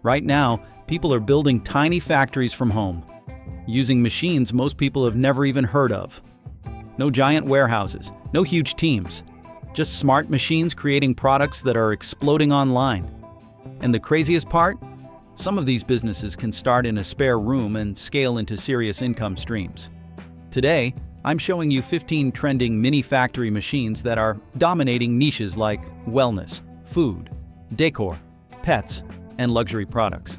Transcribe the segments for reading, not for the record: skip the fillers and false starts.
Right now, people are building tiny factories from home, using machines most people have never even heard of. No giant warehouses, no huge teams, just smart machines creating products that are exploding online. And the craziest part? Some of these businesses can start in a spare room and scale into serious income streams. Today, I'm showing you 15 trending mini factory machines that are dominating niches like wellness, food, decor, pets, and luxury products.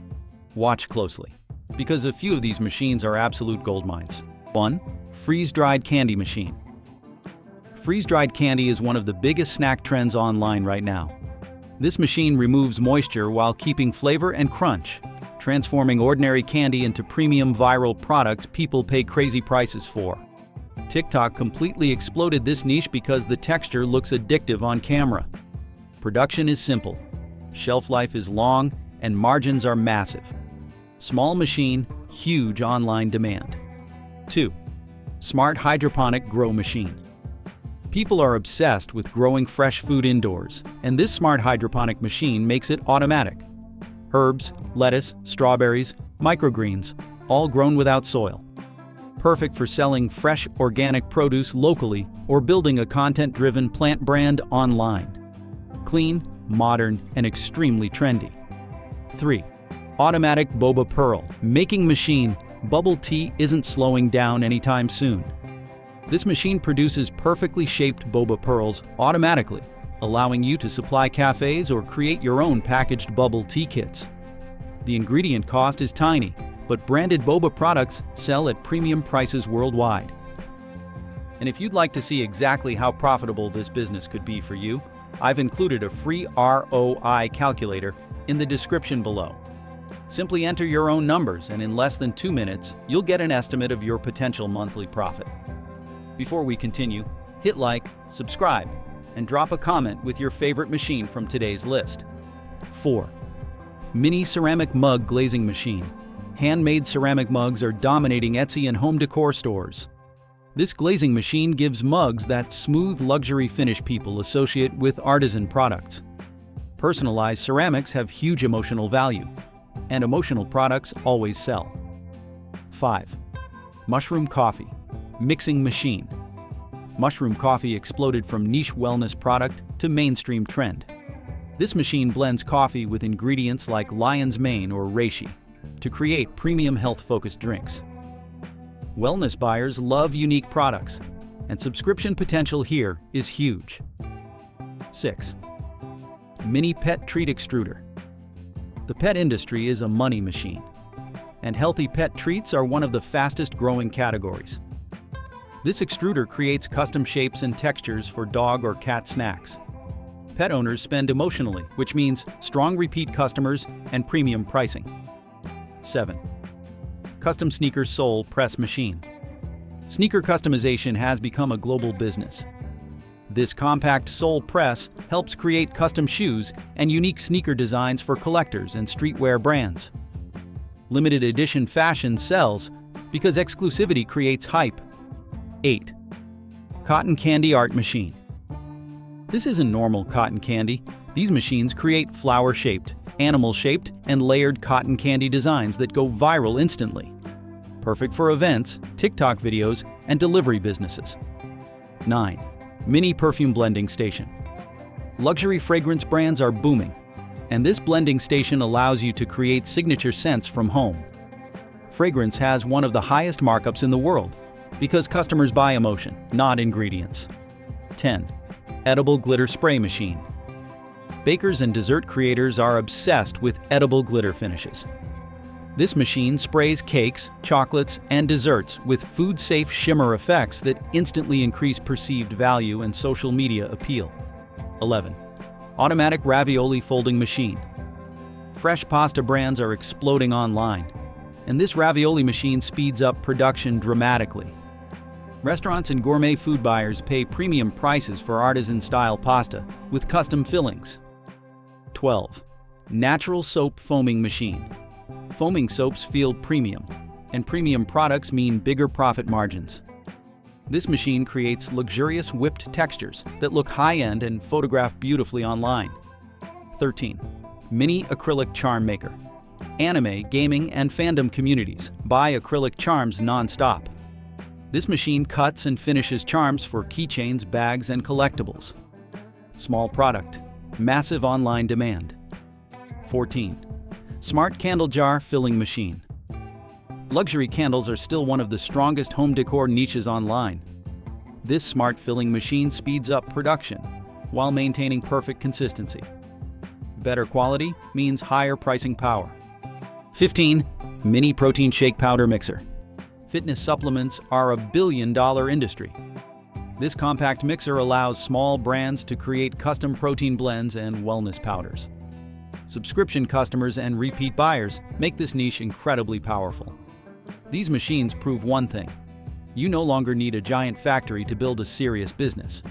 Watch closely, because a few of these machines are absolute goldmines. 1. Freeze-dried candy machine. Freeze-dried candy is one of the biggest snack trends online right now. This machine removes moisture while keeping flavor and crunch, transforming ordinary candy into premium viral products people pay crazy prices for. TikTok completely exploded this niche because the texture looks addictive on camera. Production is simple, shelf life is long, and margins are massive. Small machine, huge online demand. 2. Smart hydroponic grow machine. People are obsessed with growing fresh food indoors, and this smart hydroponic machine makes it automatic. Herbs, lettuce, strawberries, microgreens, all grown without soil. Perfect for selling fresh organic produce locally or building a content-driven plant brand online. Clean, modern, and extremely trendy. 3. Automatic boba pearl making machine. Bubble tea isn't slowing down anytime soon. This machine produces perfectly shaped boba pearls automatically, allowing you to supply cafes or create your own packaged bubble tea kits. The ingredient cost is tiny, but branded boba products sell at premium prices worldwide. And if you'd like to see exactly how profitable this business could be for you, I've included a free ROI calculator in the description below. Simply enter your own numbers, and in less than 2 minutes, you'll get an estimate of your potential monthly profit. Before we continue, hit like, subscribe, and drop a comment with your favorite machine from today's list. 4. Mini ceramic mug glazing machine. Handmade ceramic mugs are dominating Etsy and home decor stores. This glazing machine gives mugs that smooth luxury finish people associate with artisan products. Personalized ceramics have huge emotional value, and emotional products always sell. 5. Mushroom coffee mixing machine. Mushroom coffee exploded from niche wellness product to mainstream trend. This machine blends coffee with ingredients like lion's mane or reishi to create premium health-focused drinks. Wellness buyers love unique products, and subscription potential here is huge. 6. Mini pet treat extruder. The pet industry is a money machine, and healthy pet treats are one of the fastest growing categories. This extruder creates custom shapes and textures for dog or cat snacks. Pet owners spend emotionally, which means strong repeat customers and premium pricing. 7. Custom sneaker sole press machine. Sneaker customization has become a global business. This compact sole press helps create custom shoes and unique sneaker designs for collectors and streetwear brands. Limited edition fashion sells because exclusivity creates hype. 8. Cotton candy art machine. This isn't normal cotton candy. These machines create flower-shaped, animal-shaped, and layered cotton candy designs that go viral instantly. Perfect for events, TikTok videos, and delivery businesses. 9. Mini perfume blending station. Luxury fragrance brands are booming, and this blending station allows you to create signature scents from home. Fragrance has one of the highest markups in the world because customers buy emotion, not ingredients. 10. Edible glitter spray machine. Bakers and dessert creators are obsessed with edible glitter finishes. This machine sprays cakes, chocolates, and desserts with food-safe shimmer effects that instantly increase perceived value and social media appeal. 11. Automatic ravioli folding machine. Fresh pasta brands are exploding online, and this ravioli machine speeds up production dramatically. Restaurants and gourmet food buyers pay premium prices for artisan-style pasta with custom fillings. 12. Natural soap foaming machine. Foaming soaps feel premium, and premium products mean bigger profit margins. This machine creates luxurious whipped textures that look high-end and photograph beautifully online. 13. Mini acrylic charm maker. Anime, gaming, and fandom communities buy acrylic charms non-stop. This machine cuts and finishes charms for keychains, bags, and collectibles. Small product, massive online demand. 14. Smart candle jar filling machine. Luxury candles are still one of the strongest home decor niches online. This smart filling machine speeds up production while maintaining perfect consistency. Better quality means higher pricing power. 15. Mini protein shake powder mixer. Fitness supplements are a billion-dollar industry. This compact mixer allows small brands to create custom protein blends and wellness powders. Subscription customers and repeat buyers make this niche incredibly powerful. These machines prove one thing: you no longer need a giant factory to build a serious business.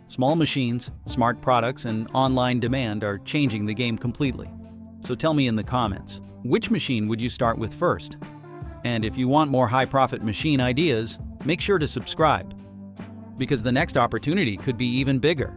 Small machines, smart products, and online demand are changing the game completely. So tell me in the comments, which machine would you start with first? And if you want more high-profit machine ideas, make sure to subscribe, because the next opportunity could be even bigger.